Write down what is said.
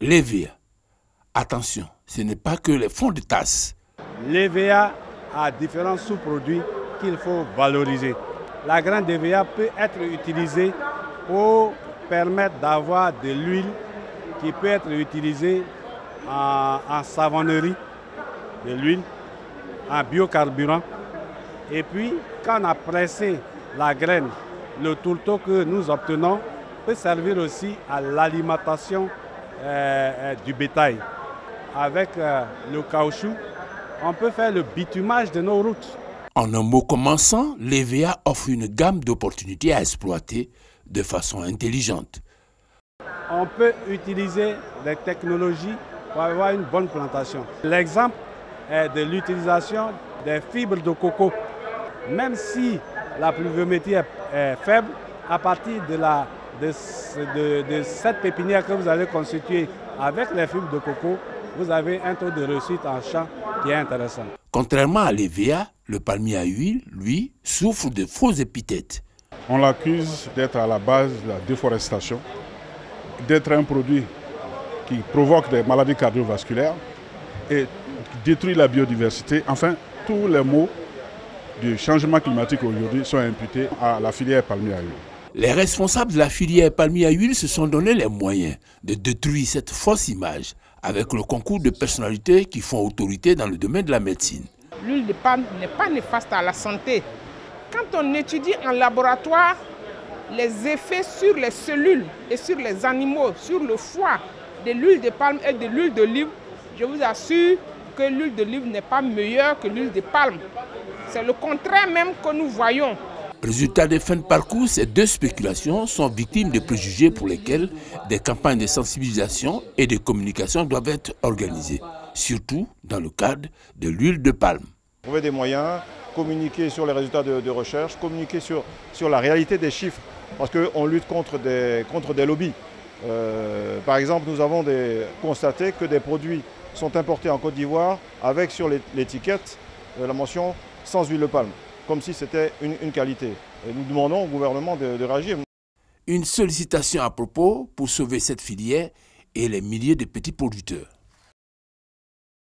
L'EVA. Attention, ce n'est pas que les fonds de tasse. L'EVA a différents sous-produits qu'il faut valoriser. La graine d'EVA peut être utilisée pour permettre d'avoir de l'huile qui peut être utilisée en savonnerie, de l'huile, en biocarburant. Et puis, quand on a pressé la graine, le tourteau que nous obtenons peut servir aussi à l'alimentation du bétail. Avec le caoutchouc, on peut faire le bitumage de nos routes. En un mot commençant, l'EVA offre une gamme d'opportunités à exploiter de façon intelligente. On peut utiliser des technologies pour avoir une bonne plantation. L'exemple est de l'utilisation des fibres de coco. Même si la pluviométrie est faible, à partir de cette pépinière que vous allez constituer avec les fibres de coco, vous avez un taux de réussite en champ qui est intéressant. Contrairement à l'EVA, le palmier à huile, lui, souffre de fausses épithètes. On l'accuse d'être à la base de la déforestation, d'être un produit qui provoque des maladies cardiovasculaires et détruit la biodiversité. Enfin, tous les maux du changement climatique aujourd'hui sont imputés à la filière palmier à huile. Les responsables de la filière palmier à huile se sont donné les moyens de détruire cette fausse image avec le concours de personnalités qui font autorité dans le domaine de la médecine. L'huile de palme n'est pas néfaste à la santé. Quand on étudie en laboratoire les effets sur les cellules et sur les animaux, sur le foie de l'huile de palme et de l'huile d'olive, je vous assure que l'huile d'olive n'est pas meilleure que l'huile de palme. C'est le contraire même que nous voyons. Résultat des fins de parcours, ces deux spéculations sont victimes de préjugés pour lesquels des campagnes de sensibilisation et de communication doivent être organisées, surtout dans le cadre de l'huile de palme. Trouver des moyens, communiquer sur les résultats de recherche, communiquer sur la réalité des chiffres, parce qu'on lutte contre des lobbies. Par exemple, nous avons constaté que des produits sont importés en Côte d'Ivoire avec sur l'étiquette la mention sans huile de palme, comme si c'était une qualité. Et nous demandons au gouvernement de réagir. Une sollicitation à propos pour sauver cette filière et les milliers de petits producteurs.